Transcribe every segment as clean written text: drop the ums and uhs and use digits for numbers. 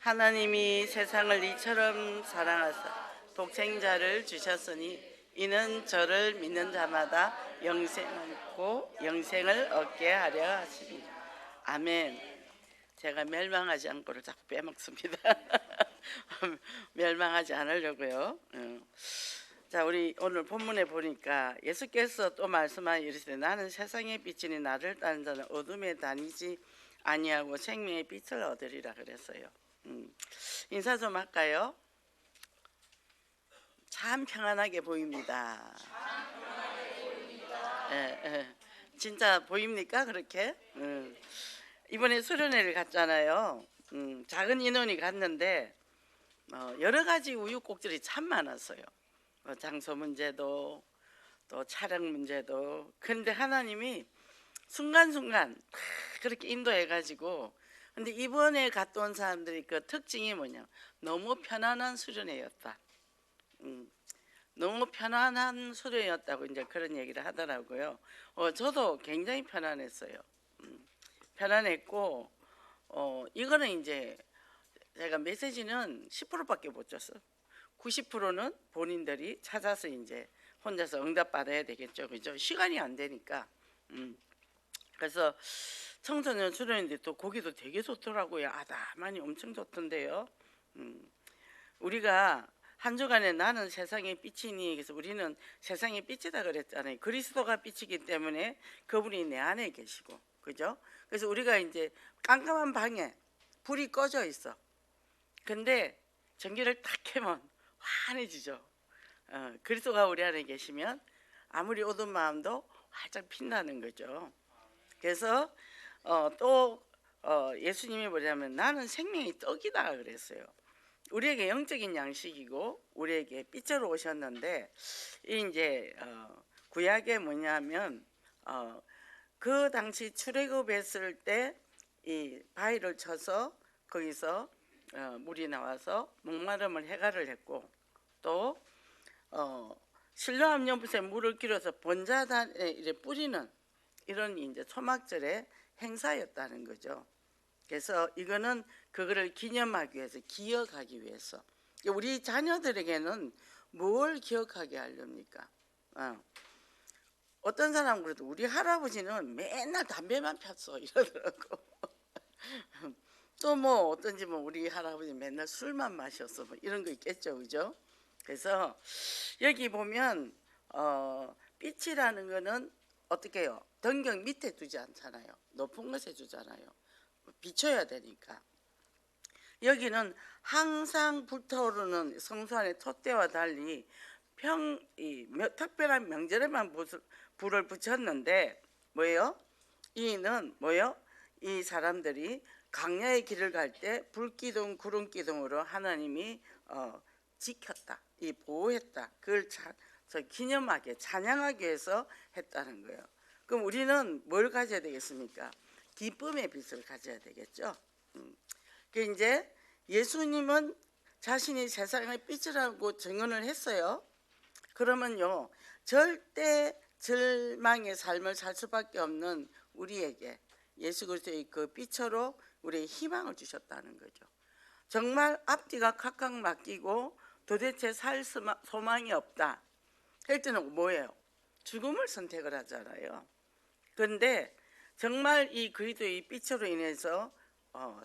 하나님이 세상을 이처럼 사랑하사 독생자를 주셨으니 이는 저를 믿는 자마다 영생을 얻게 하려 하십니다. 아멘. 제가 멸망하지 않고를 자꾸 빼먹습니다. 멸망하지 않으려고요. 자, 우리 오늘 본문에 보니까 예수께서 또 말씀하여 이르시되 나는 세상의 빛이니 나를 따르는 자는 어둠에 다니지 아니하고 생명의 빛을 얻으리라 그랬어요. 인사 좀 할까요? 참 평안하게 보입니다. 진짜 보입니까 그렇게? 이번에 수련회를 갔잖아요. 작은 인원이 갔는데 여러 가지 우유곡절이 참 많았어요. 장소 문제도 또 촬영 문제도. 그런데 하나님이 순간순간 다 그렇게 인도해가지고. 근데 이번에 갔다 온 사람들이 그 특징이 뭐냐, 너무 편안한 수련회였다. 너무 편안한 수련회였다고 이제 그런 얘기를 하더라고요. 저도 굉장히 편안했어요. 편안했고, 이거는 이제 제가 메시지는 10%밖에 못 줬어. 90%는 본인들이 찾아서 이제 혼자서 응답 받아야 되겠죠, 그죠? 시간이 안 되니까. 그래서 청소년 수련인데 또 고기도 되게 좋더라고요. 아담하니 엄청 좋던데요. 우리가 한 주간에 나는 세상의 빛이니, 그래서 우리는 세상의 빛이다 그랬잖아요. 그리스도가 빛이기 때문에 그분이 내 안에 계시고, 그죠? 그래서 우리가 이제 깜깜한 방에 불이 꺼져 있어. 근데 전기를 딱 켜면 환해지죠. 그리스도가 우리 안에 계시면 아무리 어두운 마음도 활짝 빛나는 거죠. 그래서 또 예수님이 뭐냐면 나는 생명의 떡이다 그랬어요. 우리에게 영적인 양식이고 우리에게 빛으로 오셨는데, 이제 구약에 뭐냐면 그 당시 출애굽했을 때 이 바위를 쳐서 거기서 물이 나와서 목마름을 해결을 했고, 또 실로암 연못에 물을 길어서 번자단에 이제 뿌리는 이런 이제 초막절의 행사였다는 거죠. 그래서 이거는 그거를 기념하기 위해서, 기억하기 위해서. 우리 자녀들에게는 뭘 기억하게 하렵니까? 어떤 사람은 그래도 우리 할아버지는 맨날 담배만 폈어 이러더라고. 또 뭐 어떤지 뭐 우리 할아버지 맨날 술만 마셨어 뭐 이런 거 있겠죠, 그죠? 그래서 여기 보면 빛이라는 거는 어떻게 해요? 덩경 밑에 두지 않잖아요. 높은 것에 두잖아요. 비춰야 되니까. 여기는 항상 불타오르는 성수 안의 톳대와 달리 특별한 명절에만 불을 붙였는데 뭐예요? 이는 뭐예요? 이 사람들이 강야의 길을 갈 때 불기둥 구름기둥으로 하나님이 지켰다, 이 보호했다. 그걸 기념하게 찬양하기 위해서 했다는 거예요. 그럼 우리는 뭘 가져야 되겠습니까? 기쁨의 빛을 가져야 되겠죠. 그 이제 예수님은 자신이 세상의 빛이라고 증언을 했어요. 그러면요, 절대 절망의 삶을 살 수밖에 없는 우리에게 예수 그리스도의 그 빛으로 우리의 희망을 주셨다는 거죠. 정말 앞뒤가 각각 맡기고 도대체 살 소망이 없다 할 때는 뭐예요? 죽음을 선택을 하잖아요. 그런데 정말 이 그리스도의 빛으로 인해서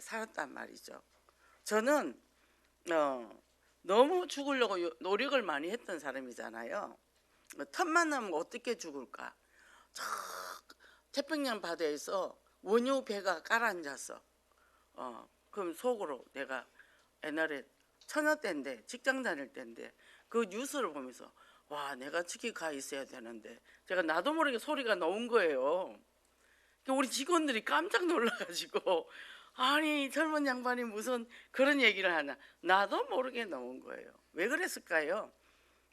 살았단 말이죠. 저는 너무 죽으려고 노력을 많이 했던 사람이잖아요. 틈만 나면 어떻게 죽을까? 저 태평양 바다에서 원유 배가 가라앉았어. 그럼 속으로 내가 옛날에 처녀 때인데, 직장 다닐 때인데 그 뉴스를 보면서 와, 내가 저기 가 있어야 되는데, 제가 나도 모르게 소리가 나온 거예요. 우리 직원들이 깜짝 놀라가지고 아니 젊은 양반이 무슨 그런 얘기를 하나, 나도 모르게 나온 거예요. 왜 그랬을까요?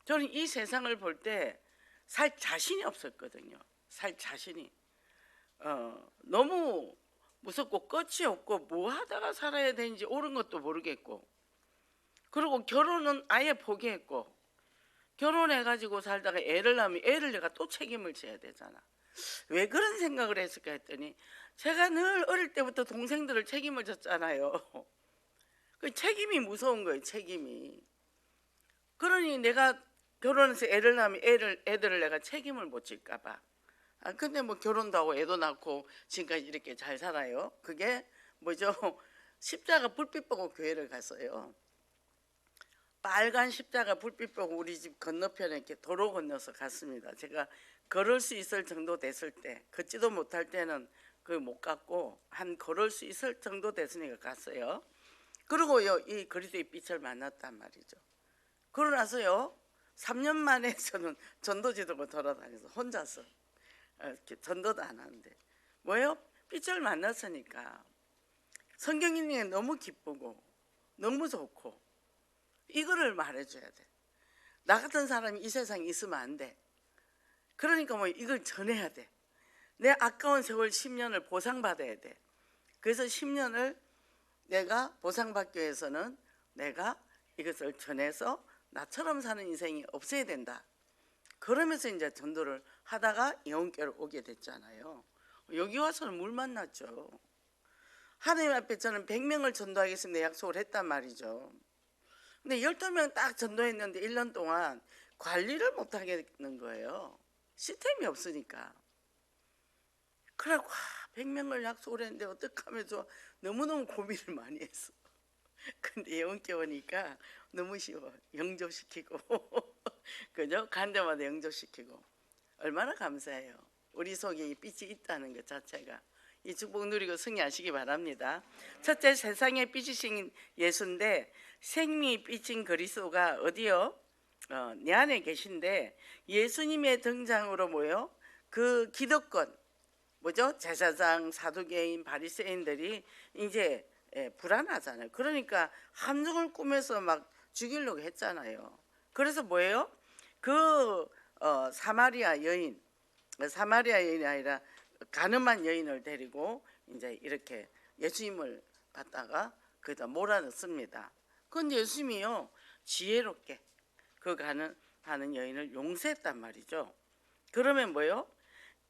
저는 이 세상을 볼 때 살 자신이 없었거든요. 살 자신이 너무 무섭고 끝이 없고 뭐 하다가 살아야 되는지 옳은 것도 모르겠고, 그리고 결혼은 아예 포기했고, 결혼해가지고 살다가 애를 낳으면 애를 내가 또 책임을 져야 되잖아. 왜 그런 생각을 했을까 했더니 제가 늘 어릴 때부터 동생들을 책임을 졌잖아요. 그 책임이 무서운 거예요. 책임이. 그러니 내가 결혼해서 애를 낳으면 애들을 내가 책임을 못 질까 봐. 근데 뭐 결혼도 하고 애도 낳고 지금까지 이렇게 잘 살아요. 그게 뭐죠? 십자가 불빛 보고 교회를 갔어요. 빨간 십자가 불빛 보고 우리 집 건너편에 이렇게 도로 건너서 갔습니다. 제가 걸을 수 있을 정도 됐을 때, 걷지도 못할 때는 그 못 갔고 한 걸을 수 있을 정도 됐으니까 갔어요. 그리고요, 이 그리스도의 빛을 만났단 말이죠. 그러고 나서요, 3년 만에 저는 전도지도고 돌아다녀서 혼자서 이렇게 전도도 안 하는데 뭐예요? 빛을 만났으니까 성경 읽는 게 너무 기쁘고 너무 좋고 이거를 말해줘야 돼. 나 같은 사람이 이 세상에 있으면 안 돼. 그러니까 뭐 이걸 전해야 돼. 내 아까운 세월 10년을 보상받아야 돼. 그래서 10년을 내가 보상받기 위해서는 내가 이것을 전해서 나처럼 사는 인생이 없어야 된다. 그러면서 이제 전도를 하다가 영혼교회로 오게 됐잖아요. 여기 와서는 물 만났죠. 하나님 앞에 저는 100명을 전도하겠습니다 약속을 했단 말이죠. 근데 12명 딱 전도했는데 1년 동안 관리를 못 하겠는 거예요. 시스템이 없으니까. 그래갖고 100명을 약속을 했는데 어떡하면서 너무너무 고민을 많이 했어. 근데 영혼교회 오니까 너무 쉬워. 영접시키고 그죠? 간 데마다 영접시키고 얼마나 감사해요. 우리 속에 이 빛이 있다는 것 자체가. 이 축복 누리고 승리하시기 바랍니다. 첫째, 세상의 빛이신 예수인데 생명이 빛인 그리스도가 어디요? 내 안에 계신데 예수님의 등장으로 뭐요? 그 기득권 뭐죠? 제사장, 사두개인, 바리새인들이 이제 불안하잖아요. 그러니까 함정을 꾸며서 막 죽이려고 했잖아요. 그래서 뭐예요? 그 사마리아 여인이 아니라 가늠한 여인을 데리고 이제 이렇게 예수님을 갖다가 거기다 몰아넣습니다. 그런데 예수님이요 지혜롭게 그 가늠하는 여인을 용서했단 말이죠. 그러면 뭐요?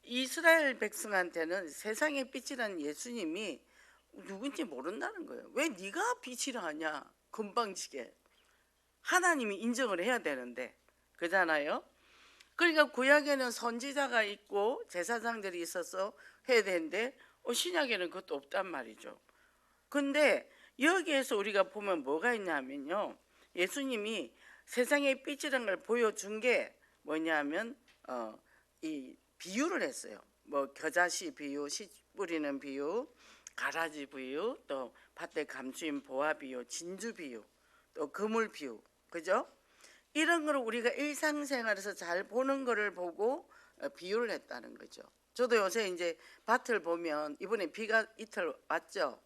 이스라엘 백성한테는 세상의 빛이라는 예수님이 누군지 모른다는 거예요. 왜 네가 빛이라 하냐? 건방지게. 하나님이 인정을 해야 되는데 그잖아요. 그러니까 구약에는 선지자가 있고 제사장들이 있어서 해야 되는데 신약에는 그것도 없단 말이죠. 근데 여기에서 우리가 보면 뭐가 있냐면요, 예수님이 세상의 빛이라는 걸 보여준 게 뭐냐면 이 비유를 했어요. 뭐 겨자씨 비유, 씨 뿌리는 비유, 가라지 비유, 또 밭에 감추인 보아 비유, 진주 비유, 또 그물 비유, 그죠? 이런 거를 우리가 일상생활에서 잘 보는 거를 보고 비유를 했다는 거죠. 저도 요새 이제 밭을 보면 이번에 비가 이틀 왔죠.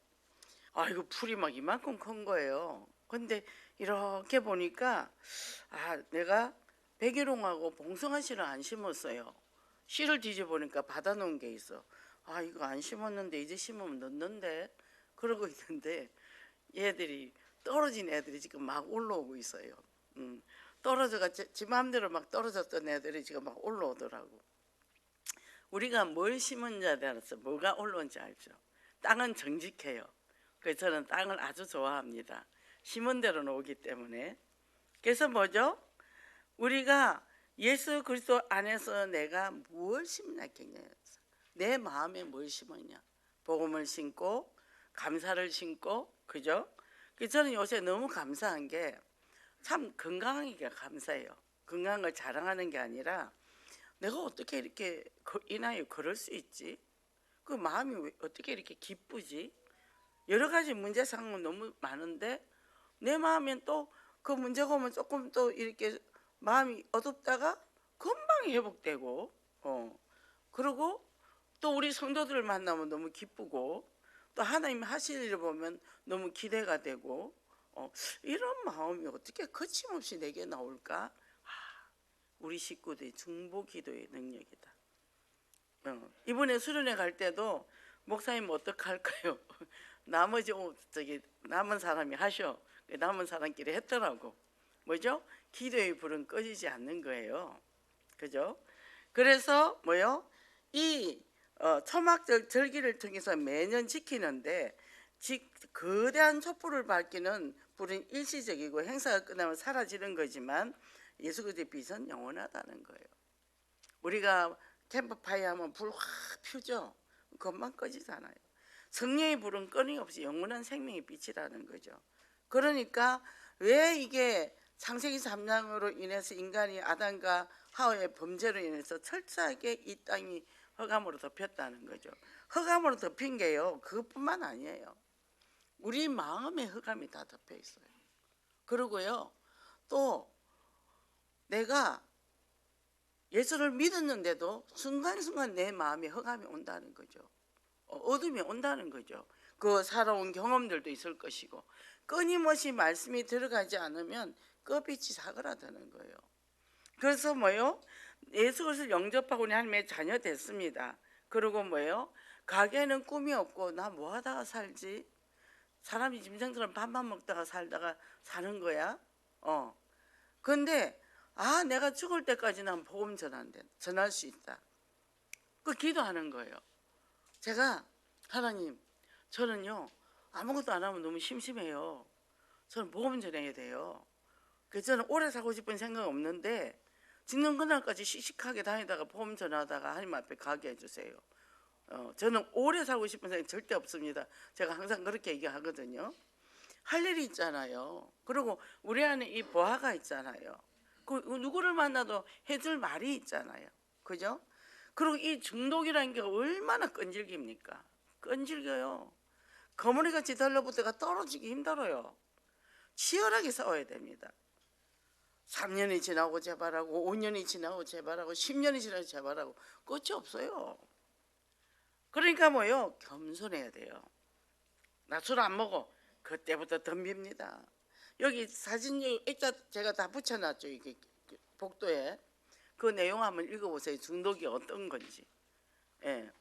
이거 풀이 막 이만큼 큰 거예요. 근데 이렇게 보니까 내가 백일홍하고 봉숭아 씨를 안 심었어요. 씨를 뒤져보니까 받아놓은 게 있어. 이거 안 심었는데 이제 심으면 넣는데 그러고 있는데 얘들이 떨어진 애들이 지금 막 올라오고 있어요. 떨어져가 지 마음대로 막 떨어졌던 애들이 지금 막 올라오더라고. 우리가 뭘 심은지에 따라서 뭐가 올라온지 알죠. 땅은 정직해요. 그래서 저는 땅을 아주 좋아합니다. 심은 대로는 오기 때문에. 그래서 뭐죠? 우리가 예수 그리스도 안에서 내가 무엇을 심냐겠냐. 내 마음에 뭘 심었냐. 복음을 심고 감사를 심고, 그죠? 그래서 저는 요새 너무 감사한 게 참 건강하기가 감사해요. 건강한 걸 자랑하는 게 아니라 내가 어떻게 이렇게 이 나이에 걸을 수 있지? 그 마음이 어떻게 이렇게 기쁘지? 여러 가지 문제상은 너무 많은데 내 마음엔 또 그 문제가 오면 조금 또 이렇게 마음이 어둡다가 금방 회복되고 그리고 또 우리 성도들을 만나면 너무 기쁘고 또 하나님 하실 일을 보면 너무 기대가 되고 이런 마음이 어떻게 거침없이 내게 나올까? 우리 식구들의 중보 기도의 능력이다. 이번에 수련회 갈 때도 목사님 어떡할까요? 나머지 남은 사람이 하셔. 남은 사람끼리 했더라고. 뭐죠? 기도의 불은 꺼지지 않는 거예요. 그죠? 그래서 뭐요? 이 초막절 절기를 통해서 매년 지키는데 거대한 촛불을 밝히는 불은 일시적이고 행사가 끝나면 사라지는 거지만 예수 그리스도의 빛은 영원하다는 거예요. 우리가 캠프파이어 하면 불 확 피우죠. 금방 꺼지잖아요. 성령의 불은 끊임없이 영원한 생명의 빛이라는 거죠. 그러니까 왜 이게 창세기 3장으로 인해서 인간이 아담과 하와의 범죄로 인해서 철저하게 이 땅이 흑암으로 덮였다는 거죠. 흑암으로 덮인 게요, 그것뿐만 아니에요. 우리 마음에 흑암이 다 덮여 있어요. 그리고요, 또 내가 예수를 믿었는데도 순간순간 내 마음에 흑암이 온다는 거죠. 어둠이 온다는 거죠. 그 살아온 경험들도 있을 것이고, 끊임없이 말씀이 들어가지 않으면 껍빛이 사그라드는 거예요. 그래서 뭐요? 예수 그리스도를 영접하고 하나님의 자녀 됐습니다. 그리고 뭐요? 가게는 꿈이 없고 나 뭐 하다가 살지? 사람이 짐승처럼 밥만 먹다가 살다가 사는 거야. 근데 내가 죽을 때까지 난 복음 전할 수 있다. 그 기도하는 거예요. 제가 하나님, 저는요 아무것도 안 하면 너무 심심해요. 저는 복음 전해야 돼요. 그래서 저는 오래 살고 싶은 생각 없는데 죽는 그날까지 씩씩하게 다니다가 복음 전하다가 하나님 앞에 가게 해주세요. 저는 오래 살고 싶은 생각 절대 없습니다. 제가 항상 그렇게 얘기하거든요. 할 일이 있잖아요. 그리고 우리 안에 이 보화가 있잖아요. 그 누구를 만나도 해줄 말이 있잖아요. 그죠? 그리고 이 중독이라는 게 얼마나 끈질깁니까? 끈질겨요. 거머리같이 달라붙어가 떨어지기 힘들어요. 치열하게 싸워야 됩니다. 3년이 지나고 재발하고 5년이 지나고 재발하고 10년이 지나고 재발하고 끝이 없어요. 그러니까 뭐요? 겸손해야 돼요. 나 술 안 먹어. 그때부터 덤빕니다. 여기 사진 액자 제가 다 붙여놨죠. 이게 복도에. 그 내용 한번 읽어보세요. 중독이 어떤 건지. 예.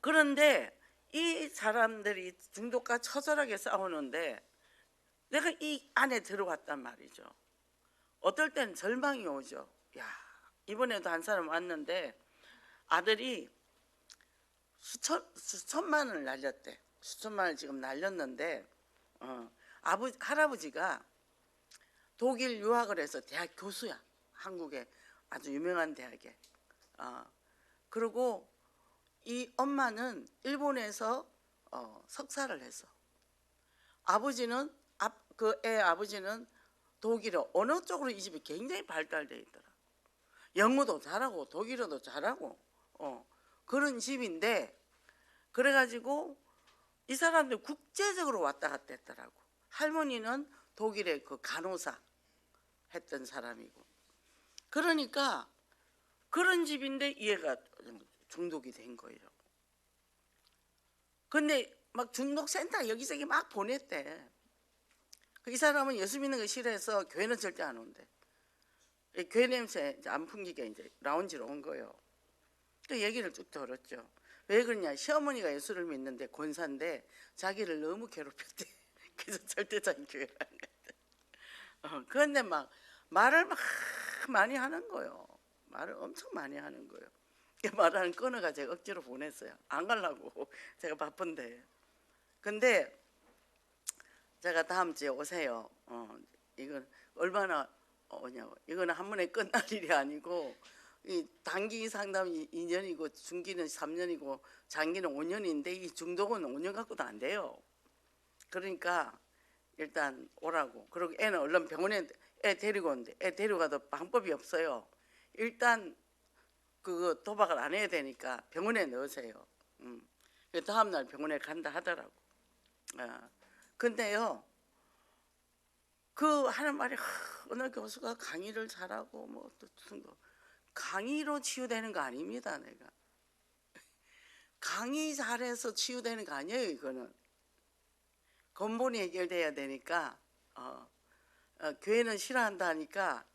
그런데 이 사람들이 중독과 처절하게 싸우는데 내가 이 안에 들어왔단 말이죠. 어떨 때는 절망이 오죠. 야, 이번에도 한 사람 왔는데 아들이 수천만을 날렸대. 수천만을 지금 날렸는데 할아버지가 독일 유학을 해서 대학 교수야. 한국의 아주 유명한 대학에. 그리고 이 엄마는 일본에서 석사를 했어. 아버지는 그 애 아버지는 독일어 언어 쪽으로 이 집이 굉장히 발달돼 있더라. 영어도 잘하고 독일어도 잘하고 그런 집인데, 그래가지고 이 사람들 국제적으로 왔다 갔다 했더라고. 할머니는 독일의 그 간호사 했던 사람이고. 그러니까 그런 집인데 얘가 중독이 된 거예요. 근데 막 중독센터 여기저기 막 보냈대. 이 사람은 예수 믿는 거 싫어해서 교회는 절대 안 온대. 교회 냄새 안 풍기게 이제 라운지로 온 거예요. 그 얘기를 쭉 들었죠. 왜 그러냐? 시어머니가 예수를 믿는데 권사인데 자기를 너무 괴롭혔대. 그래서 절대 자기 교회를 안 갔대. 그런데 막 말을 막 많이 하는 거예요. 말을 엄청 많이 하는 거예요. 말하는 끊어가 제가 억지로 보냈어요. 안 가려고. 제가 바쁜데. 근데 제가 다음 주에 오세요. 이건 얼마나 오냐고. 이거는 한 번에 끝날 일이 아니고 이 단기 상담이 2년이고 중기는 3년이고 장기는 5년인데 이 중독은 5년 갖고도 안 돼요. 그러니까 일단 오라고. 그리고 애는 얼른 병원에 애 데리고 오는데 애 데려가도 방법이 없어요. 일단 그거 도박을 안 해야 되니까 병원에 넣으세요. 다음 날 병원에 간다 하더라고. 근데요, 그 하는 말이 어느 교수가 강의를 잘하고 뭐 또 강의로 치유되는 거 아닙니다. 내가 강의 잘해서 치유되는 거 아니에요. 이거는 근본이 해결돼야 되니까 교회는 싫어한다니까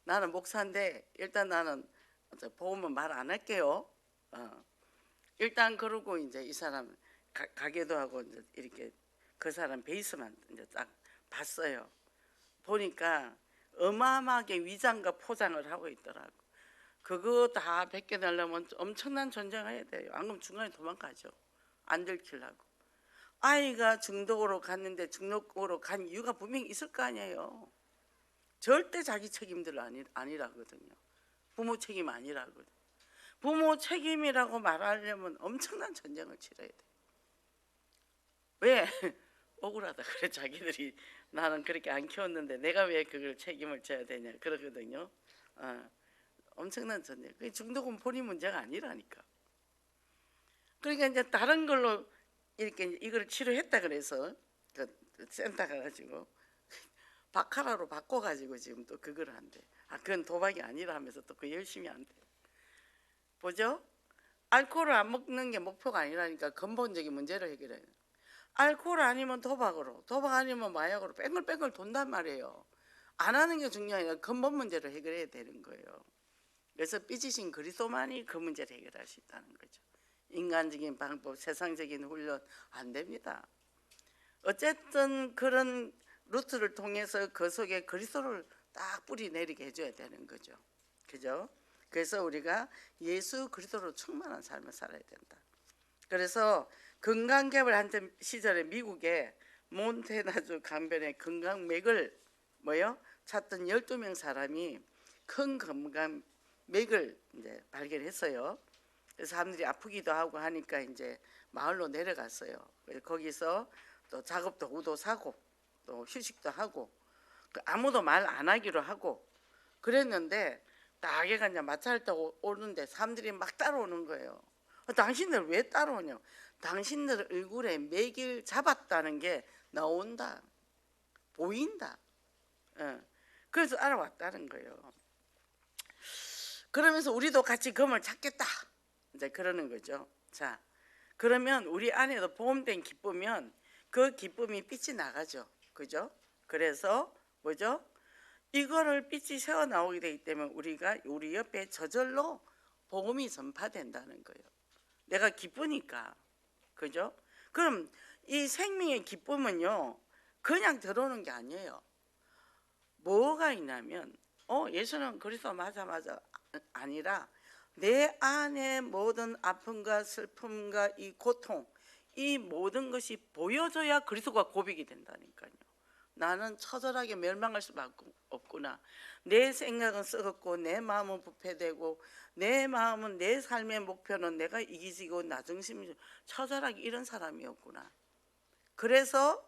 나는 목사인데 일단 나는 복음은 말 안 할게요. 일단 그러고 이제 이 사람 가게도 하고 이제 이렇게 그 사람 베이스만 이제 딱 봤어요. 보니까 어마어마하게 위장과 포장을 하고 있더라고. 그거 다 벗겨내려면 엄청난 전쟁을 해야 돼요. 안 그러면 중간에 도망가죠. 안 들키려고. 아이가 중독으로 갔는데 중독으로 간 이유가 분명히 있을 거 아니에요. 절대 자기 책임들 아니라거든요. 부모 책임 아니라거든요. 부모 책임이라고 말하려면 엄청난 전쟁을 치러야 돼. 왜? 억울하다 그래. 자기들이 나는 그렇게 안 키웠는데 내가 왜 그걸 책임을 져야 되냐 그러거든요. 엄청난 전쟁. 그 중독은 본인 문제가 아니라니까. 그러니까 이제 다른 걸로 이렇게 이걸 치료했다 그래서 그 센터 가가지고 바카라로 바꿔가지고 지금 또 그걸 한대. 그건 도박이 아니라 하면서 또 그 열심히 한대. 보죠? 알코올을 안 먹는 게 목표가 아니라니까 근본적인 문제를 해결해요. 알코올 아니면 도박으로, 도박 아니면 마약으로 뺑글뺑글 돈단 말이에요. 안 하는 게 중요한 게 아니라 근본 문제를 해결해야 되는 거예요. 그래서 삐지신 그리스도만이 그 문제를 해결할 수 있다는 거죠. 인간적인 방법, 세상적인 훈련 안 됩니다. 어쨌든 그런 루트를 통해서 그 속에 그리스도를 딱 뿌리 내리게 해줘야 되는 거죠. 그죠? 그래서 우리가 예수 그리스도로 충만한 삶을 살아야 된다. 그래서 건강개발 한참 시절에 미국에 몬테나주 강변에 건강맥을 찾던 12명 사람이 큰 건강맥을 이제 발견했어요. 그래서 사람들이 아프기도 하고 하니까 이제 마을로 내려갔어요. 거기서 또 작업 도구도 사고 또 휴식도 하고 아무도 말 안 하기로 하고 그랬는데 딱 얘가 이제 마차를 타고 오는데 사람들이 막 따라오는 거예요. 당신들 왜 따라오냐? 당신들 얼굴에 맥을 잡았다는 게 나온다, 보인다. 그래서 알아왔다는 거예요. 그러면서 우리도 같이 검을 찾겠다. 이제 그러는 거죠. 자, 그러면 우리 안에도 보험된 기쁘면 그 기쁨이 빛이 나가죠. 그죠? 그래서 뭐죠? 이거를 빛이 새어 나오게 되기 때문에 우리가 우리 옆에 저절로 복음이 전파된다는 거예요. 내가 기쁘니까. 그죠? 그럼 이 생명의 기쁨은요, 그냥 들어오는 게 아니에요. 뭐가 있냐면 예수는 그리스도 맞아 아니라 내 안에 모든 아픔과 슬픔과 이 고통, 이 모든 것이 보여줘야 그리스도가 고백이 된다니까요. 나는 처절하게 멸망할 수밖에 없구나. 내 생각은 썩었고 내 마음은 부패되고 내 마음은 내 삶의 목표는 내가 이기지고 나중심이 처절하게 이런 사람이었구나. 그래서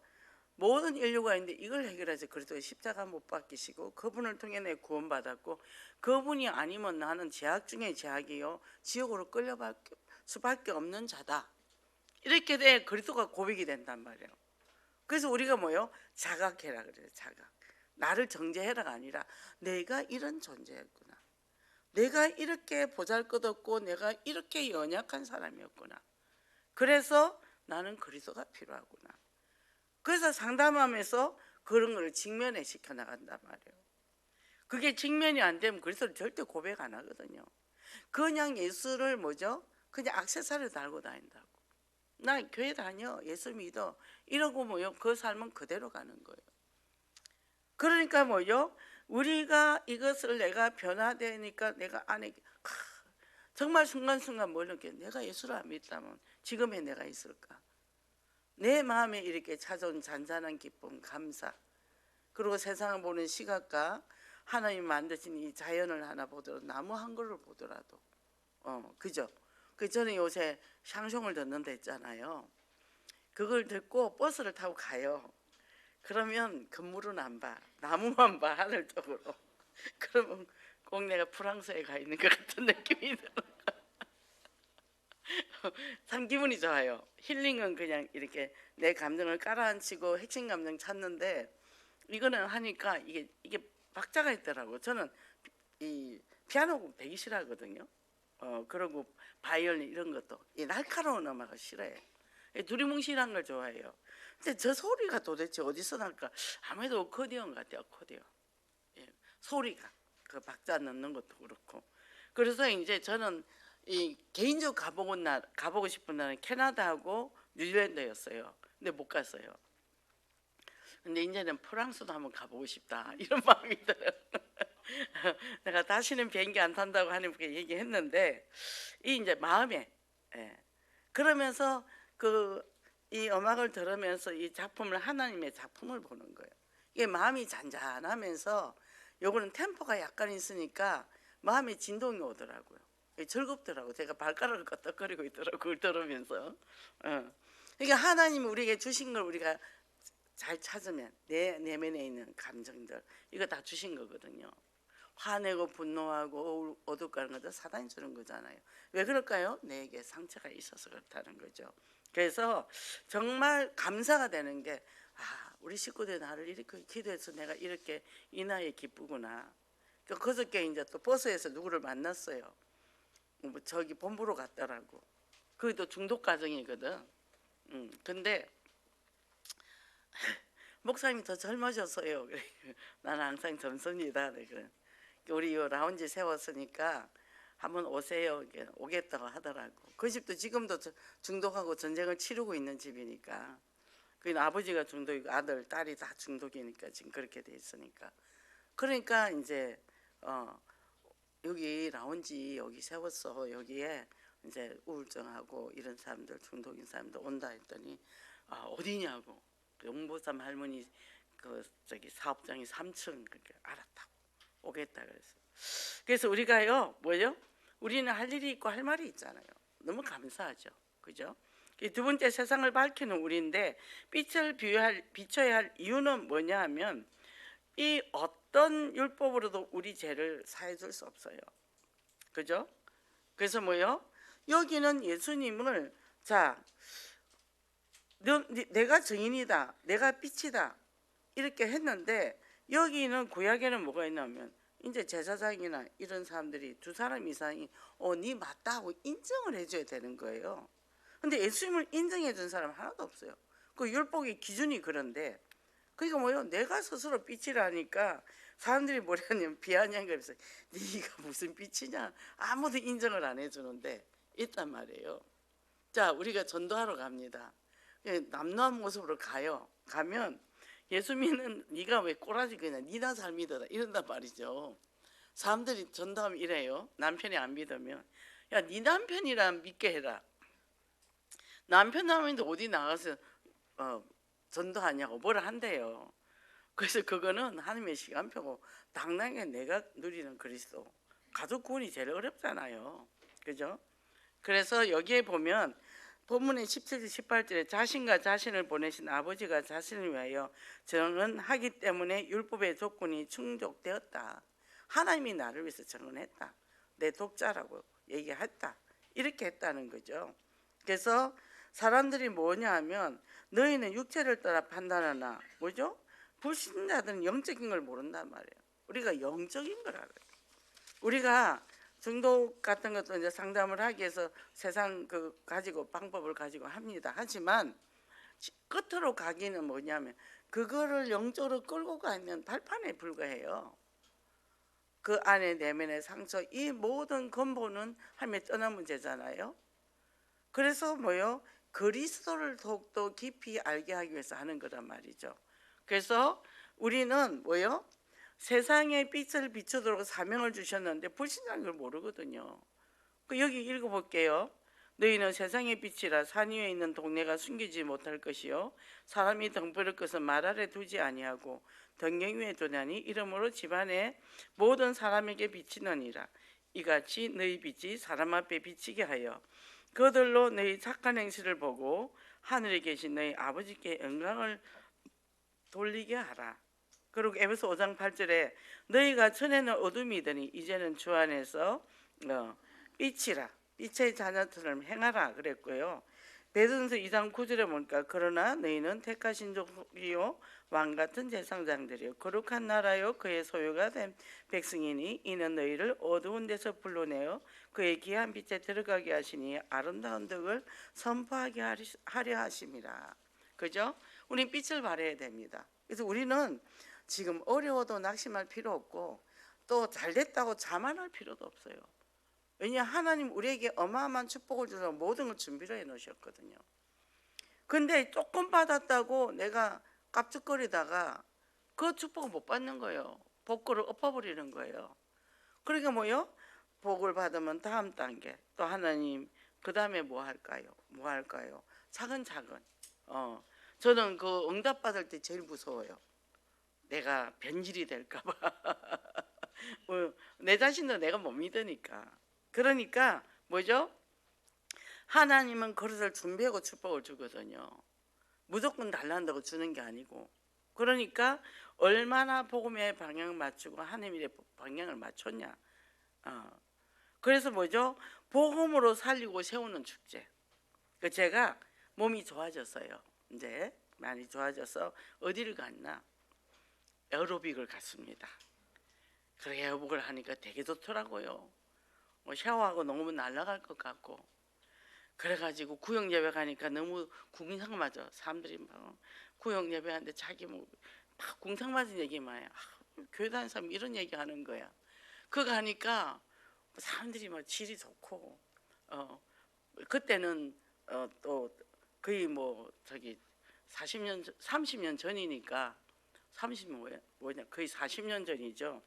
모든 인류가 있는데 이걸 해결하지. 그래서 십자가 못 박히시고 그분을 통해 내 구원받았고 그분이 아니면 나는 죄악 중에 죄악이요 지옥으로 끌려갈 수밖에 없는 자다. 이렇게 돼 그리스도가 고백이 된단 말이에요. 그래서 우리가 자각해라 그래요. 자각. 나를 정죄해라가 아니라 내가 이런 존재였구나. 내가 이렇게 보잘것없고 내가 이렇게 연약한 사람이었구나. 그래서 나는 그리스도가 필요하구나. 그래서 상담하면서 그런 걸 직면에 시켜 나간단 말이에요. 그게 직면이 안 되면 그리스도를 절대 고백 안 하거든요. 그냥 예수를 그냥 액세서리를 달고 다닌다고. 나 교회 다녀, 예수 믿어 이러고 그 삶은 그대로 가는 거예요. 그러니까 우리가 이것을 내가 변화되니까 내가 안에 정말 순간순간 뭘 느껴요. 내가 예수를 안 믿다면 지금의 내가 있을까? 내 마음에 이렇게 찾아온 잔잔한 기쁨, 감사, 그리고 세상을 보는 시각과 하나님 만드신 이 자연을 하나 보더라도 나무 한 그루를 보더라도 그죠? 그 저는 요새 샹송을 듣는다 했잖아요. 그걸 듣고 버스를 타고 가요. 그러면 건물은 안 봐, 나무만 봐, 하늘 쪽으로. 그러면 꼭 내가 프랑스에 가 있는 것 같은 느낌이 들어요. 참 기분이 좋아요. 힐링은 그냥 이렇게 내 감정을 깔아앉히고 핵심 감정 찾는데 이거는 하니까 이게 박자가 있더라고. 저는 이 피아노 곡 되게 싫어하거든요. 그리고 바이올린 이런 것도 이 날카로운 음악을 싫어해. 두리뭉실한 걸 좋아해요. 근데 저 소리가 도대체 어디서 날까? 아무래도 어코디언 같아요. 어코디언. 소리가 그 박자 넣는 것도 그렇고. 그래서 이제 저는 이 개인적으로 가보고 싶은 나라는 캐나다하고 뉴질랜드였어요. 근데 못 갔어요. 근데 이제는 프랑스도 한번 가보고 싶다 이런 마음이 들어요. 내가 다시는 비행기 안 탄다고 하나님께 얘기했는데 이 이제 마음에 그러면서 이 음악을 들으면서 이 작품을 하나님의 작품을 보는 거예요. 이게 마음이 잔잔하면서 요거는 템포가 약간 있으니까 마음에 진동이 오더라고요. 즐겁더라고. 제가 발가락을 끄덕거리고 있더라고 그걸 들으면서. 그러니까 하나님 우리에게 주신 걸 우리가 잘 찾으면 내 내면에 있는 감정들 이거 다 주신 거거든요. 화내고 분노하고 어둡가는 것도 사단이 주는 거잖아요. 왜 그럴까요? 내게 상처가 있어서 그렇다는 거죠. 그래서 정말 감사가 되는 게 우리 식구들 나를 이렇게 기도해서 내가 이렇게 이 나이에 기쁘구나. 그저께 이제 또 버스에서 누구를 만났어요. 뭐 저기 본부로 갔더라고. 그게 또 중독 과정이거든. 근데 목사님이 더 젊어졌어요. 그래. 나는 항상 젊습니다. 그래. 우리 요 라운지 세웠으니까 한번 오세요. 오겠다고 하더라고. 그 집도 지금도 중독하고 전쟁을 치르고 있는 집이니까. 그 아버지가 중독이고 아들, 딸이 다 중독이니까 지금 그렇게 돼 있으니까. 그러니까 이제 여기 라운지 여기 세웠어. 여기에 이제 우울증하고 이런 사람들 중독인 사람들 온다 했더니 어디냐고. 용보삼 할머니 그 저기 사업장이 3층 그렇게 알았다고 오겠다 그랬어. 그래서 우리가요 뭐요? 우리는 할 일이 있고 할 말이 있잖아요. 너무 감사하죠, 그죠? 두 번째 세상을 밝히는 우리인데 빛을 비춰야 할 이유는 뭐냐 하면 이 어떤 율법으로도 우리 죄를 사해 줄 수 없어요, 그죠? 그래서 뭐요? 여기는 예수님을 자 내가 증인이다, 내가 빛이다 이렇게 했는데 여기는 구약에는 뭐가 있냐면 이제 제사장이나 이런 사람들이 두 사람 이상이 네 맞다 하고 인정을 해줘야 되는 거예요. 근데 예수님을 인정해 준 사람 하나도 없어요. 그 율법의 기준이 그런데 그러니까 뭐요? 내가 스스로 빛이라니까 사람들이 뭐냐면 비아냥 그래서 네가 무슨 빛이냐 아무도 인정을 안 해주는데 있단 말이에요. 자, 우리가 전도하러 갑니다. 남노한 모습으로 가요. 가면 예수 믿는 네가 왜 꼬라지 그냥 니나 잘 믿어라 이런단 말이죠. 사람들이 전도하면 이래요. 남편이 안 믿으면 야, 네 남편이란 믿게 해라. 남편 남인데 어디 나가서 전도하냐고 뭐라 한대요. 그래서 그거는 하나님의 시간표고 당당하게 내가 누리는 그리스도 가족 구원이 제일 어렵잖아요, 그죠? 그래서 여기에 보면 본문의 17절 18절에 자신과 자신을 보내신 아버지가 자신을 위하여 정언하기 때문에 율법의 조건이 충족되었다. 하나님이 나를 위해서 정언했다. 내 독자라고 얘기했다. 이렇게 했다는 거죠. 그래서 사람들이 뭐냐 하면 너희는 육체를 따라 판단하나 뭐죠? 불신자들은 영적인 걸 모른단 말이에요. 우리가 영적인 걸 알아요. 우리가 중독 같은 것도 이제 상담을 하기 위해서 세상 그 가지고 방법을 가지고 합니다. 하지만 끝으로 가기는 뭐냐면 그거를 영적으로 끌고 가면 발판에 불과해요. 그 안에 내면의 상처 이 모든 근본은 하나님의 떠난 문제잖아요. 그래서 뭐요? 그리스도를 더욱더 깊이 알게 하기 위해서 하는 거란 말이죠. 그래서 우리는 뭐요? 세상의 빛을 비추도록 사명을 주셨는데 불신자는 걸 모르거든요. 여기 읽어볼게요. 너희는 세상의 빛이라 산 위에 있는 동네가 숨기지 못할 것이요 사람이 덩버릴 것은 말 아래 두지 아니하고 덩경 위에 두냐니 이러므로 집안에 모든 사람에게 비치느니라. 이같이 너희 빛이 사람 앞에 비치게 하여 그들로 너희 착한 행실을 보고 하늘에 계신 너희 아버지께 영광을 돌리게 하라. 그리고 에베소 5장 8절에 너희가 전에는 어둠이더니 이제는 주 안에서 빛이라 빛의 자녀처럼 행하라 그랬고요. 베드로전서 2장 9절에 보니까 그러나 너희는 택하신 족이요 왕같은 제사장들이요 거룩한 나라요 그의 소유가 된 백성이니 이는 너희를 어두운 데서 불러내어 그의 귀한 빛에 들어가게 하시니 아름다운 덕을 선포하게 하려 하심이라. 그죠? 우린 빛을 발해야 됩니다. 그래서 우리는 지금 어려워도 낙심할 필요 없고 또 잘됐다고 자만할 필요도 없어요. 왜냐 하나님 우리에게 어마어마한 축복을 주셔서 모든 걸 준비를 해 놓으셨거든요. 근데 조금 받았다고 내가 깝죽거리다가 그 축복을 못 받는 거예요. 복구를 엎어버리는 거예요. 그러니까 뭐요? 복을 받으면 다음 단계 또 하나님 그 다음에 뭐 할까요? 뭐 할까요? 차근차근 저는 그 응답 받을 때 제일 무서워요. 내가 변질이 될까 봐. 내 자신도 내가 못 믿으니까. 그러니까 뭐죠? 하나님은 그릇을 준비하고 축복을 주거든요. 무조건 달란다고 주는 게 아니고. 그러니까 얼마나 복음의 방향을 맞추고 하나님의 방향을 맞췄냐. 그래서 뭐죠? 복음으로 살리고 세우는 축제. 제가 몸이 좋아졌어요. 이제 많이 좋아져서 어디를 갔나? 에어로빅을 갔습니다. 그래 에어로빅을 하니까 되게 좋더라고요. 샤워하고 너무 날아갈 것 같고. 그래가지고 구역 예배 가니까 너무 궁상 맞아. 사람들이 막 구역 예배하는데 자기 뭐 막 궁상 맞은 얘기만 해요. 교회 다니는 사람 이런 얘기 하는 거야. 그거 하니까 사람들이 막 질이 좋고 그때는 또 거의 뭐 저기 40년 30년 전이니까 30년 뭐냐 거의 40년 전이죠.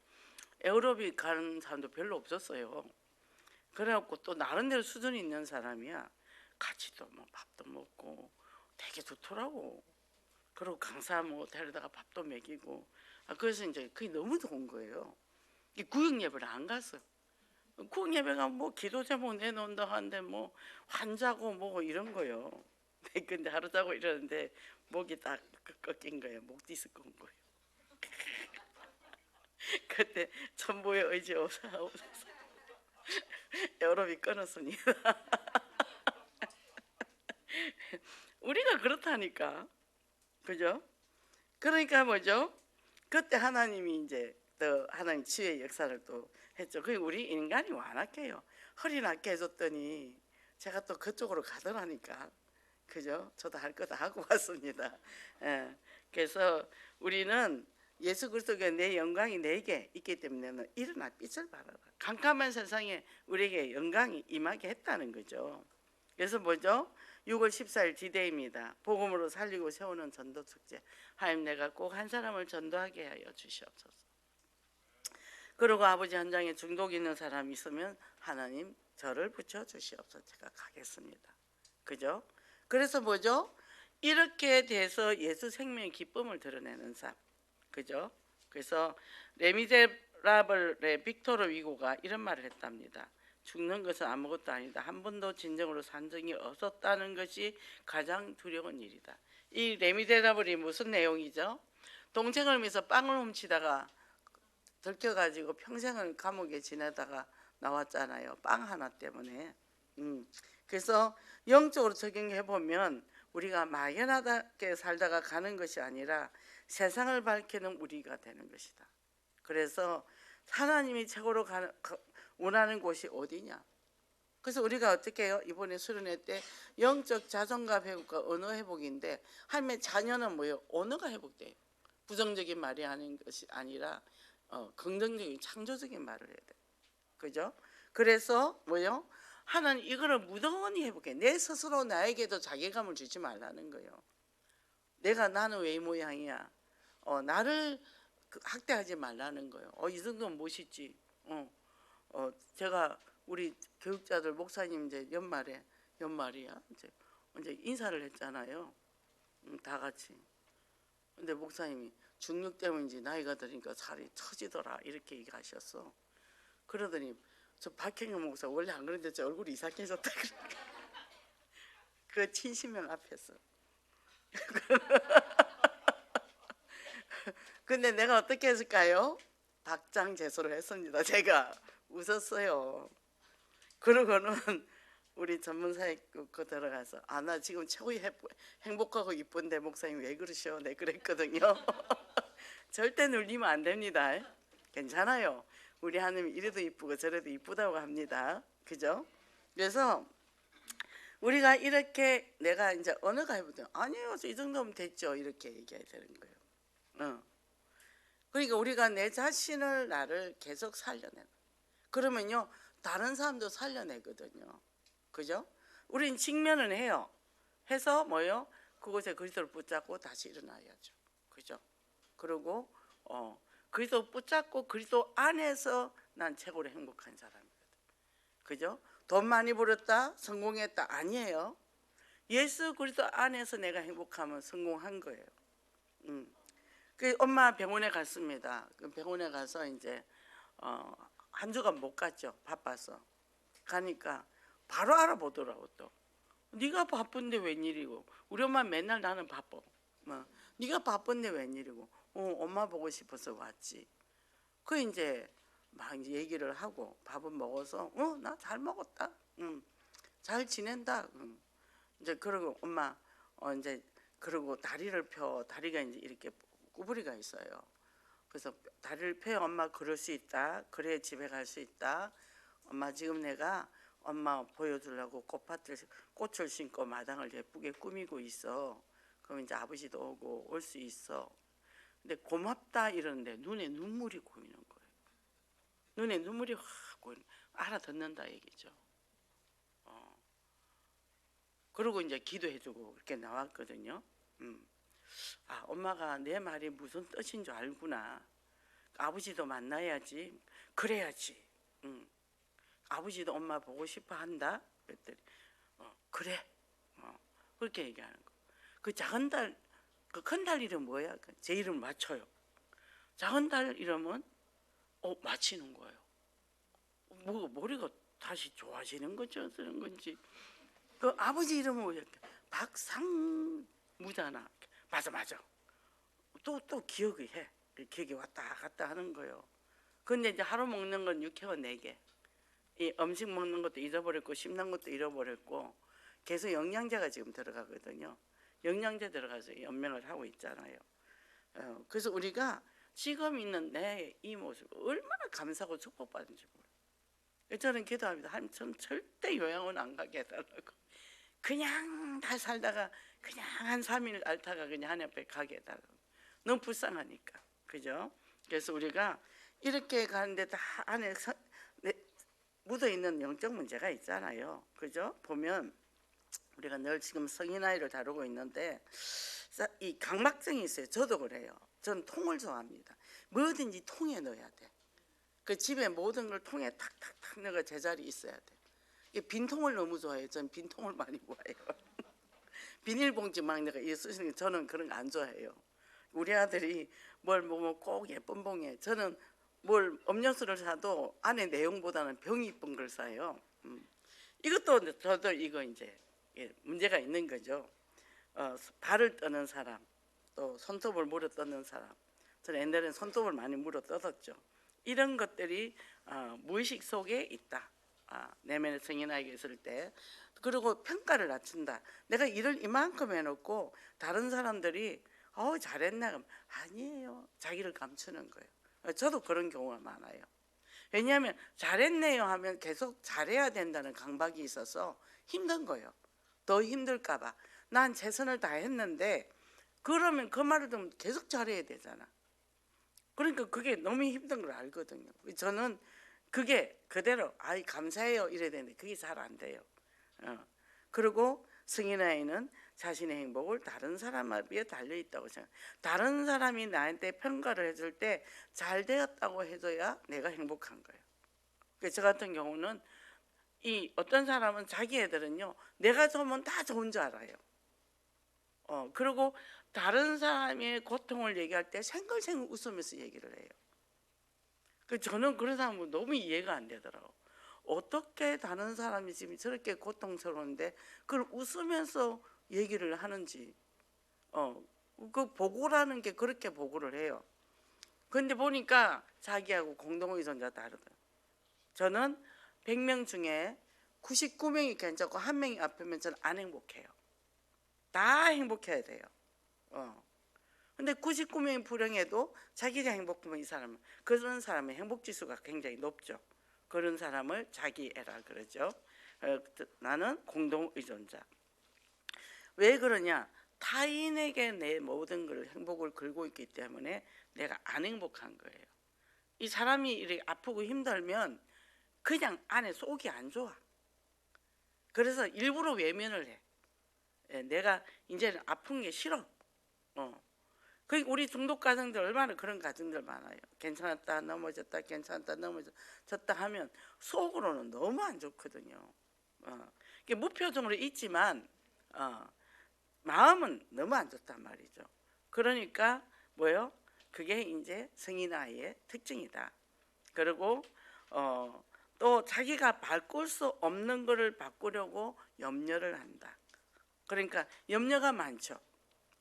에어로빅 가는 사람도 별로 없었어요. 그래갖고 또 나름대로 수준이 있는 사람이야. 같이 또 뭐 밥도 먹고 되게 좋더라고. 그리고 강사 뭐 데려다가 밥도 먹이고. 그래서 이제 그게 너무 좋은 거예요. 이 구역 예배를 안 갔어. 구역 예배가 뭐 기도 제목 내놓는다 하는데 뭐 환자고 뭐 이런 거요. 근데 하루 자고 이러는데 목이 딱 꺾인 거예요. 목 디스크 온 거예요. 그때 천부의 의지 없어서 에어로빅 끊었습니다. 우리가 그렇다니까. 그죠? 그러니까 뭐죠? 그때 하나님이 이제 또 하나님 치유의 역사를 또 했죠. 그 우리 인간이 완악해요. 허리 낮게 해줬더니 제가 또 그쪽으로 가더라니까. 그죠? 저도 할 거 다 하고 왔습니다. 예. 그래서 우리는 예수 그리스도가 내 영광이 내게 있기 때문에 일어나 빛을 발하라. 캄캄한 세상에 우리에게 영광이 임하게 했다는 거죠. 그래서 뭐죠? 6월 14일 디데이입니다. 복음으로 살리고 세우는 전도 축제. 하나님 내가 꼭 한 사람을 전도하게 하여 주시옵소서. 그리고 아버지 현장에 중독 있는 사람이 있으면 하나님 저를 붙여 주시옵소서. 제가 가겠습니다. 그죠? 그래서 뭐죠? 이렇게 돼서 예수 생명의 기쁨을 드러내는 삶. 그죠? 그래서 레미제라블의 빅토르 위고가 이런 말을 했답니다. 죽는 것은 아무것도 아니다. 한 번도 진정으로 산 적이 없었다는 것이 가장 두려운 일이다. 이 레미제라블이 무슨 내용이죠? 동생을 위해서 빵을 훔치다가 들켜가지고 평생을 감옥에 지내다가 나왔잖아요. 빵 하나 때문에. 그래서 영적으로 적용해 보면 우리가 막연하게 살다가 가는 것이 아니라 세상을 밝히는 우리가 되는 것이다. 그래서 하나님이 최고로 원하는 곳이 어디냐? 그래서 우리가 어떻게 해요? 이번에 수련회 때 영적 자존감 회복과 언어 회복인데 하나님의 자녀는 뭐예요? 언어가 회복돼요. 부정적인 말이 하는 것이 아니라 긍정적인 창조적인 말을 해야 돼. 그죠? 그래서 뭐요? 하나님 이거를 무던히 회복해. 내 스스로 나에게도 자괴감을 주지 말라는 거예요. 나는 왜 이 모양이야? 나를 학대하지 말라는 거예요. 이 정도면 멋있지. 제가 우리 교육자들 목사님 이제 연말이야. 이제 인사를 했잖아요. 다 같이. 근데 목사님이 중력 때문인지 나이가 드니까 살이 처지더라 이렇게 얘기하셨어. 그러더니 저 박형영 목사 원래 안 그런데 저 얼굴이 이상해졌다. 그 친신명 앞에서. 근데 내가 어떻게 했을까요? 박장제소를 했습니다. 제가 웃었어요. 그러고는 우리 전문사에 들어가서 나 지금 최고 행복하고 이쁜데 목사님 왜 그러셔? 네 그랬거든요. 절대 눌리면 안 됩니다. 괜찮아요. 우리 하나님 이래도 이쁘고 저래도 이쁘다고 합니다. 그죠? 그래서 우리가 이렇게 내가 이제 언어가 해보면 아니에요. 이 정도면 됐죠. 이렇게 얘기해야 되는 거예요. 그러니까 우리가 내 자신을 나를 계속 살려내는. 그러면요 다른 사람도 살려내거든요. 그죠? 우린 직면을 해요. 해서 뭐요? 그곳에 그리스도를 붙잡고 다시 일어나야죠. 그죠? 그리고 그리스도 붙잡고 그리스도 안에서 난 최고로 행복한 사람이거든. 그죠? 돈 많이 벌었다, 성공했다 아니에요. 예수 그리스도 안에서 내가 행복하면 성공한 거예요. 그 엄마 병원에 갔습니다. 그 병원에 가서 이제 한 주간 못 갔죠. 바빠서. 가니까 바로 알아보더라고. 또 네가 바쁜데 웬일이고, 우리 엄마 맨날 나는 바빠. 뭐 네가 바쁜데 웬일이고, 엄마 보고 싶어서 왔지. 그 이제 막 이제 얘기를 하고 밥은 먹어서 나 잘 먹었다. 잘 지낸다. 이제 그러고 엄마 이제 그러고 다리를 펴. 다리가 이제 이렇게 구부리가 있어요. 그래서 다리를 펴. 엄마 그럴 수 있다. 그래 집에 갈 수 있다. 엄마 지금 내가 엄마 보여주려고 꽃을 심고 마당을 예쁘게 꾸미고 있어. 그럼 이제 아버지도 오고 올 수 있어. 근데 고맙다 이러는데 눈에 눈물이 고이는 거예요. 눈에 눈물이 확 고이는, 알아듣는다 얘기죠. 그러고 이제 기도해주고 그렇게 나왔거든요. 아, 엄마가 내 말이 무슨 뜻인 줄 알구나. 아버지도 만나야지. 그래야지. 아버지도 엄마 보고 싶어 한다. 그랬더니 그래. 그렇게 얘기하는 거. 그 작은 딸, 그 큰 딸 이름 뭐야? 제 이름 맞춰요. 작은 딸 이름은 맞히는 거예요. 뭐 머리가 다시 좋아지는 거죠, 쓰는 건지. 그 아버지 이름은 뭐야? 박상무잖아. 맞아. 또 기억이 해. 기억이 왔다 갔다 하는 거예요. 근데 이제 하루 먹는 건 육회와 4개. 이 음식 먹는 것도 잊어버렸고 씹는 것도 잃어버렸고 계속 영양제가 지금 들어가거든요. 영양제 들어가서 연명을 하고 있잖아요. 그래서 우리가 지금 있는 내 이 모습 얼마나 감사하고 축복받은지 몰라요. 저는 기도합니다. 하나님 전 절대 요양원 안 가게 해달라고. 그냥 다 살다가 그냥 한 3일 앓다가 그냥 하나님 앞에 가게 해달라고. 너무 불쌍하니까. 그죠? 그래서 우리가 이렇게 가는데 다 안에 묻어있는 영적 문제가 있잖아요. 그죠? 보면 우리가 늘 지금 성인아이를 다루고 있는데 이 강박증이 있어요. 저도 그래요. 전 통을 좋아합니다. 뭐든지 통에 넣어야 돼. 그 집에 모든 걸 통에 탁탁탁 넣어 제자리 있어야 돼. 빈 통을 너무 좋아해요. 전 빈 통을 많이 좋아해요. 비닐봉지 막 내가 쓰시는 게 저는 그런 거 안 좋아해요. 우리 아들이 뭘 먹으면 꼭 예쁜 봉에, 저는 뭘 음료수를 사도 안에 내용보다는 병이 이쁜 걸 사요. 이것도 저도 이거 이제 문제가 있는 거죠. 발을 떠는 사람, 또 손톱을 물어 뜯는 사람. 저는 옛날에는 손톱을 많이 물어 뜯었죠. 이런 것들이 무의식 속에 있다. 내면의 성인아이가 있을 때. 그리고 평가를 낮춘다. 내가 일을 이만큼 해놓고 다른 사람들이 잘했나 그럼 아니에요. 자기를 감추는 거예요. 저도 그런 경우가 많아요. 왜냐하면 잘했네요 하면 계속 잘해야 된다는 강박이 있어서 힘든 거예요. 더 힘들까 봐. 난 최선을 다했는데 그러면 그 말을 듣면 계속 잘해야 되잖아. 그러니까 그게 너무 힘든 걸 알거든요. 저는 그게 그대로 감사해요 이래야 되는데 그게 잘 안 돼요. 그리고 성인아이는 자신의 행복을 다른 사람에 비해 달려있다고 생각. 다른 사람이 나한테 평가를 해줄 때 잘 되었다고 해줘야 내가 행복한 거예요. 저 같은 경우는 이 어떤 사람은 자기 애들은요 내가 좋으면 다 좋은 줄 알아요. 그리고 다른 사람의 고통을 얘기할 때 생글생글 웃으면서 얘기를 해요. 저는 그런 사람은 너무 이해가 안 되더라고. 어떻게 다른 사람이 지금 저렇게 고통스러운데 그걸 웃으면서 얘기를 하는지. 그 보고라는 게 그렇게 보고를 해요. 근데 보니까 자기하고 공동의존자 다르더라고요. 저는 100명 중에 99명이 괜찮고 1명이 아프면 저는 안 행복해요. 다 행복해야 돼요. 근데 99명이 불행해도 자기가 행복하면 이 사람은, 그런 사람의 행복지수가 굉장히 높죠. 그런 사람을 자기애라 그러죠. 나는 공동의존자. 왜 그러냐? 타인에게 내 모든 걸 행복을 걸고 있기 때문에 내가 안 행복한 거예요. 이 사람이 이렇게 아프고 힘들면 그냥 안에 속이 안 좋아. 그래서 일부러 외면을 해. 내가 이제는 아픈 게 싫어. 우리 중독 가정들 얼마나 그런 가정들 많아요. 괜찮았다 넘어졌다 괜찮았다 넘어졌다 하면 속으로는 너무 안 좋거든요. 무표정으로 있지만 마음은 너무 안 좋단 말이죠. 그러니까 뭐요? 그게 이제 성인 아이의 특징이다. 그리고 또 자기가 바꿀 수 없는 것을 바꾸려고 염려를 한다. 그러니까 염려가 많죠.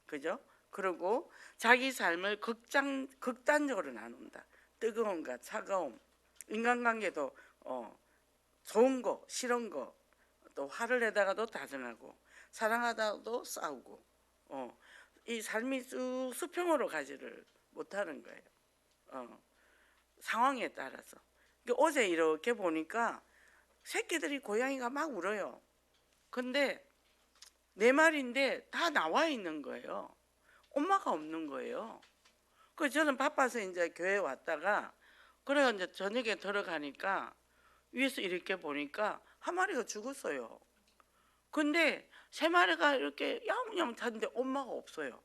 그죠? 그리고 자기 삶을 극단적으로 나눈다. 뜨거움과 차가움, 인간관계도 좋은 거, 싫은 거, 또 화를 내다가도 다정하고 사랑하다가도 싸우고 이 삶이 쭉 수평으로 가지를 못하는 거예요. 상황에 따라서. 어제 이렇게 보니까 새끼들이 고양이가 막 울어요. 근데 네 마리인데 다 나와 있는 거예요. 엄마가 없는 거예요. 그 저는 바빠서 이제 교회 왔다가 그래가 이제 저녁에 들어가니까 위에서 이렇게 보니까 한 마리가 죽었어요. 근데 세 마리가 이렇게 야무야무 탔는데 엄마가 없어요.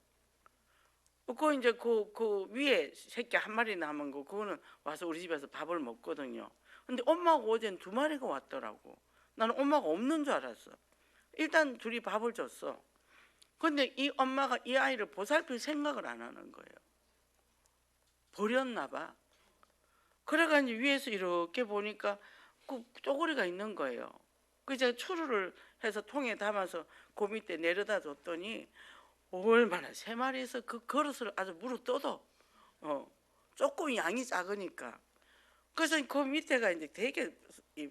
그 이제 그 위에 새끼 한 마리 남은 거 그거는 와서 우리 집에서 밥을 먹거든요. 근데 엄마가 어젠 두 마리가 왔더라고. 나는 엄마가 없는 줄 알았어. 일단 둘이 밥을 줬어. 근데 이 엄마가 이 아이를 보살필 생각을 안 하는 거예요. 버렸나 봐. 그래가지고 위에서 이렇게 보니까 그 쪼그리가 있는 거예요. 그래서 추루를 해서 통에 담아서 그 밑에 내려다 줬더니 얼마나 세 마리에서 그 그릇을 아주 물어 뜯어. 조금 양이 작으니까. 그래서 그 밑에가 이제 되게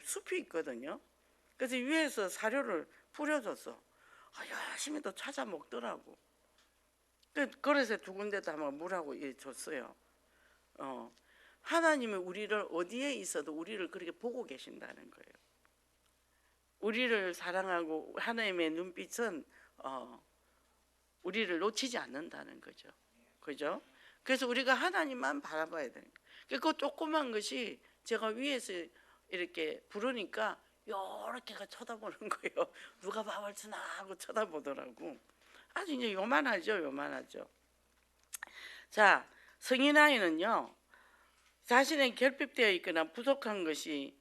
숲이 있거든요. 그래서 위에서 사료를 뿌려줬어. 열심히 또 찾아 먹더라고. 그래서 두 군데다 한번 물하고 줬어요. 하나님은 우리를 어디에 있어도 우리를 그렇게 보고 계신다는 거예요. 우리를 사랑하고 하나님의 눈빛은 우리를 놓치지 않는다는 거죠. 그죠? 그래서 우리가 하나님만 바라봐야 되는 거예요. 그 조그만 것이 제가 위에서 이렇게 부르니까 요렇게가 쳐다보는 거예요. 누가 밥을 주나 하고 쳐다보더라고. 아주 이제 요만하죠. 자, 성인 아이는요, 자신의 결핍되어 있거나 부족한 것이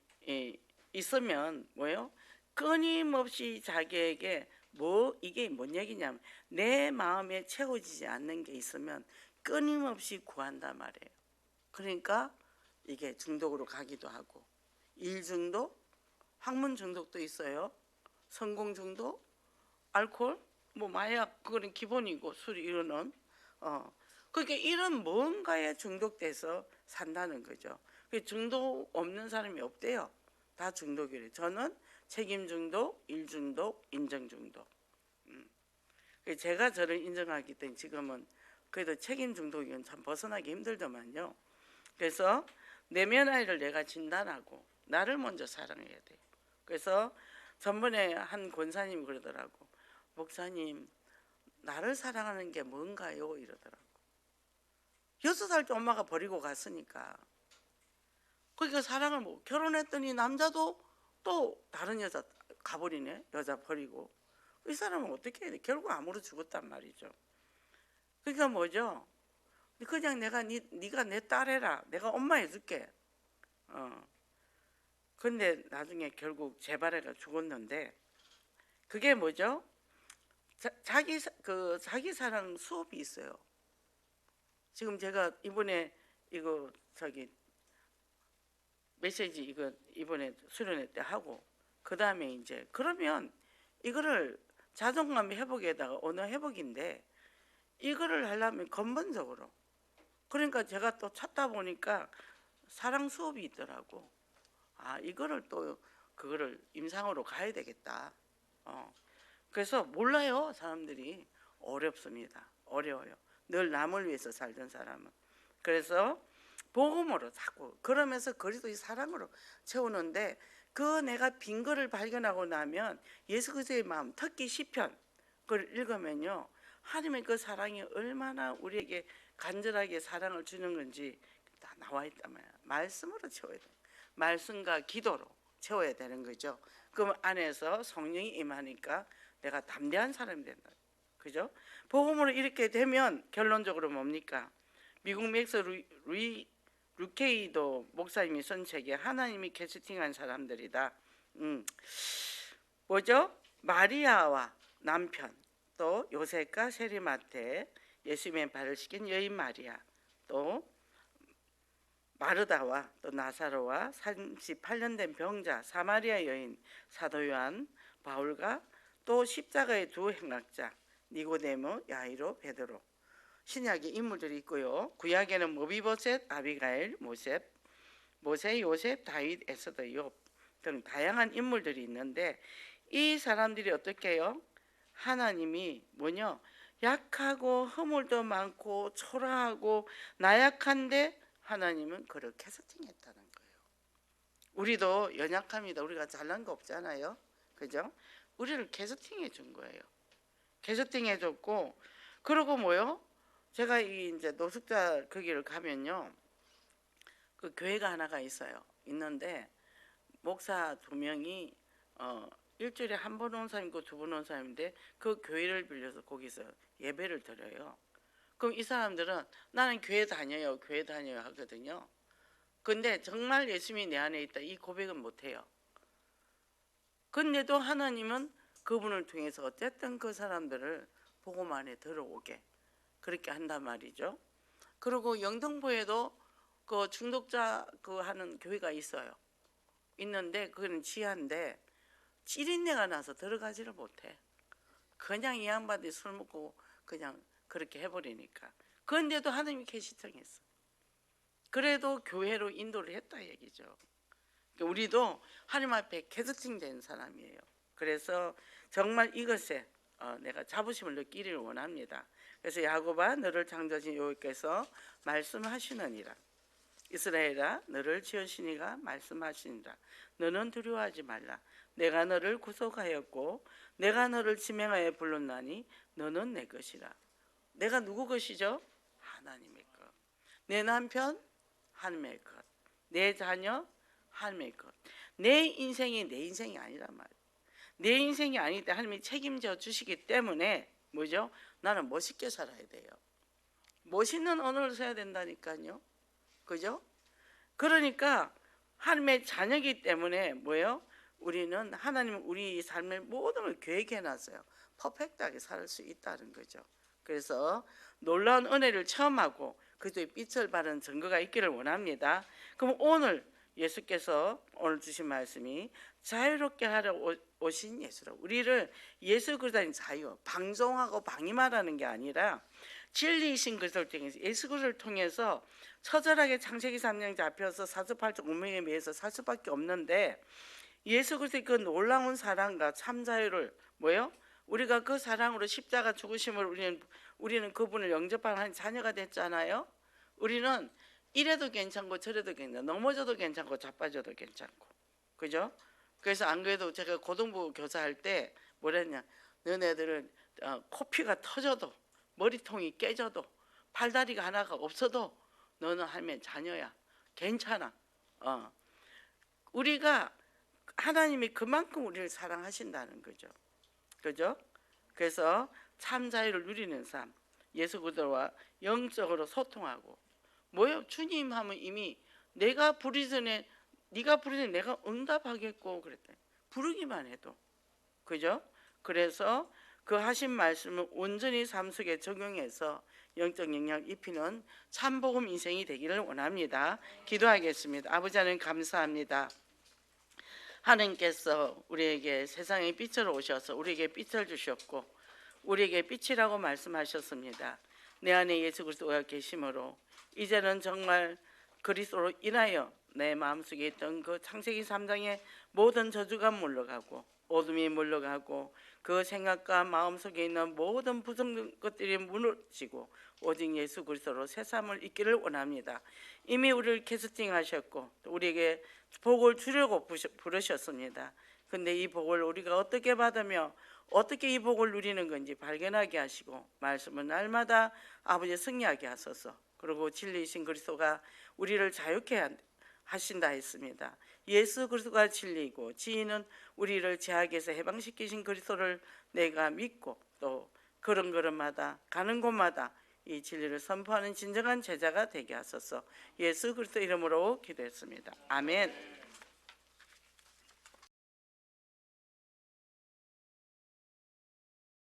있으면 뭐요? 끊임없이 자기에게 이게 뭔 얘기냐면 내 마음에 채워지지 않는 게 있으면 끊임없이 구한단 말이에요. 그러니까 이게 중독으로 가기도 하고 일 중독, 학문 중독도 있어요. 성공 중독, 알코올, 뭐 마약 그거는 기본이고 술 이거는 그러니까 이런 뭔가에 중독돼서 산다는 거죠. 중독 없는 사람이 없대요. 다 중독이래요. 저는 책임 중독, 일 중독, 인정 중독. 제가 저를 인정하기 때문에 지금은 그래도 책임 중독은 참 벗어나기 힘들더만요. 그래서 내면 아이를 내가 진단하고 나를 먼저 사랑해야 돼요. 그래서 전번에 한 권사님이 그러더라고. 목사님, 나를 사랑하는 게 뭔가요? 이러더라고. 6살 때 엄마가 버리고 갔으니까. 그러니까 사랑을 뭐 결혼했더니 남자도 또 다른 여자 가버리네. 여자 버리고. 이 사람은 어떻게 해야 돼? 결국 암으로 죽었단 말이죠. 그러니까 뭐죠? 그냥 네가 내 딸 해라. 내가 엄마 해줄게. 근데 나중에 결국 재발해가 죽었는데 그게 뭐죠? 자기 사랑 수업이 있어요. 지금 제가 이번에 이거 메시지 이거 이번에 수련회 때 하고 그 다음에 이제 그러면 이거를 자존감 회복에다가 언어 회복인데 이거를 하려면 근본적으로 그러니까 제가 또 찾다 보니까 사랑 수업이 있더라고. 이거를 또 그거를 임상으로 가야 되겠다. 그래서 몰라요 사람들이. 어렵습니다. 어려워요. 늘 남을 위해서 살던 사람은. 그래서 복음으로 자꾸 그러면서 그리스도의 사랑으로 채우는데 그 내가 빈 거를 발견하고 나면 예수 그리스도의 마음 특히 시편 그걸 읽으면요 하나님의 그 사랑이 얼마나 우리에게 간절하게 사랑을 주는 건지 다 나와 있단 말이야. 말씀으로 채워야 돼. 말씀과 기도로 채워야 되는 거죠. 그럼 안에서 성령이 임하니까 내가 담대한 사람이 된다. 그죠? 복음으로 이렇게 되면 결론적으로 뭡니까? 미국 맥스 루케이도 목사님이 쓴 책에 하나님이 캐스팅한 사람들이다. 뭐죠? 마리아와 남편, 또 요셉과 세리마테, 예수님의 발을 씻긴 여인 마리아, 또 마르다와 또 나사로와 38년 된 병자 사마리아 여인 사도 요한, 바울과 또 십자가의 두 행악자 니고데모, 야이로, 베드로, 신약의 인물들이 있고요. 구약에는 모비보셋, 아비가일, 모세, 요셉, 다윗, 에스더, 욥 등 다양한 인물들이 있는데 이 사람들이 어떻게 해요? 하나님이 뭐냐? 약하고 허물도 많고 초라하고 나약한데 하나님은 그를 캐스팅했다는 거예요. 우리도 연약합니다. 우리가 잘난 거 없잖아요. 그죠? 우리를 캐스팅해 준 거예요. 캐스팅해 줬고, 그리고 뭐요? 제가 이제 노숙자 거기를 가면요, 그 교회가 하나가 있어요. 있는데 목사 2명이 일주일에 한 번 온 사람이고 2번 온 사람인데 그 교회를 빌려서 거기서 예배를 드려요. 그럼 이 사람들은 나는 교회 다녀요 하거든요. 근데 정말 예수님이 내 안에 있다 이 고백은 못해요. 근데도 하나님은 그분을 통해서 어쨌든 그 사람들을 복음 안에 들어오게 그렇게 한단 말이죠. 그리고 영등포에도 그 중독자 그 하는 교회가 있어요. 있는데 그거는 지하인데 찌린내가 나서 들어가지를 못해. 그냥 이 양반들이 술 먹고 그냥 그렇게 해버리니까. 그런데도 하나님이 캐시팅했어. 그래도 교회로 인도를 했다 얘기죠. 우리도 하나님 앞에 캐스팅된 사람이에요. 그래서 정말 이것에 내가 자부심을 느끼기를 원합니다. 그래서 야곱아 너를 창조하신 여호와께서 말씀하시느니라. 이스라엘아 너를 지으신 이가 말씀하시니라. 너는 두려워하지 말라. 내가 너를 구속하였고 내가 너를 지명하여 불렀나니 너는 내 것이라. 내가 누구 것이죠? 하나님의 것. 내 남편 하나님의 것. 내 자녀 하나님의 것. 내 인생이 내 인생이 아니란 말이에요. 내 인생이 아닐 때 하나님이 책임져 주시기 때문에 뭐죠? 나는 멋있게 살아야 돼요. 멋있는 언어를 써야 된다니까요. 그죠? 그러니까 하나님의 자녀이기 때문에 뭐예요? 우리는 하나님은 우리 삶의 모든 걸 계획해 놨어요. 퍼펙트하게 살 수 있다는 거죠. 그래서 놀라운 은혜를 체험하고 그리스도의 빛을 발하는 증거가 있기를 원합니다. 그럼 오늘 예수께서 오늘 주신 말씀이 자유롭게 하러 오신 예수라. 우리를 예수 그리스도의 자유, 방종하고 방임하라는 게 아니라 진리이신 그리스도를 통해서 예수 그리스도를 통해서 처절하게 창세기 3장 잡혀서 사주팔적 운명에 매여서 살 수밖에 없는데 예수 그리스도의 그 놀라운 사랑과 참 자유를 뭐요? 우리가 그 사랑으로 십자가 죽으심을 우리는 그분을 영접하는 자녀가 됐잖아요. 우리는 이래도 괜찮고 저래도 괜찮고 넘어져도 괜찮고 자빠져도 괜찮고 그죠? 그래서 안 그래도 제가 고등부 교사할 때 뭐랬냐, 너네들은 코피가 터져도 머리통이 깨져도 팔다리가 하나가 없어도 너는 하나님의 자녀야. 괜찮아. 우리가 하나님이 그만큼 우리를 사랑하신다는 거죠. 그죠? 그래서 참 자유를 누리는 삶, 예수 그리스도와 영적으로 소통하고 뭐요? 주님 하면 이미 내가 부르기 전에 네가 부르면 내가 응답하겠고 그랬대. 부르기만 해도. 그죠? 그래서 그 하신 말씀을 온전히 삶 속에 적용해서 영적 영향을 입히는 참복음 인생이 되기를 원합니다. 기도하겠습니다. 아버지 하나님 감사합니다. 하나님께서 우리에게 세상의 빛으로 오셔서 우리에게 빛을 주셨고 우리에게 빛이라고 말씀하셨습니다. 내 안에 예수 그리스도가 계심으로 이제는 정말 그리스도로 인하여 내 마음속에 있던 그 창세기 3장의 모든 저주가 물러가고 어둠이 물러가고 그 생각과 마음속에 있는 모든 부정된 것들이 무너지고 오직 예수 그리스도로 새 삶을 있기를 원합니다. 이미 우리를 캐스팅하셨고 우리에게 복을 주려고 부르셨습니다. 근데 이 복을 우리가 어떻게 받으며 어떻게 이 복을 누리는 건지 발견하게 하시고 말씀은 날마다 아버지 승리하게 하소서. 그리고 진리이신 그리스도가 우리를 자유케 하신다 했습니다. 예수 그리스도가 진리이고 지인은 우리를 죄악에서 해방시키신 그리스도를 내가 믿고 또 걸음걸음마다 가는 곳마다 이 진리를 선포하는 진정한 제자가 되게 하소서. 예수 그리스도 이름으로 기도했습니다. 아멘.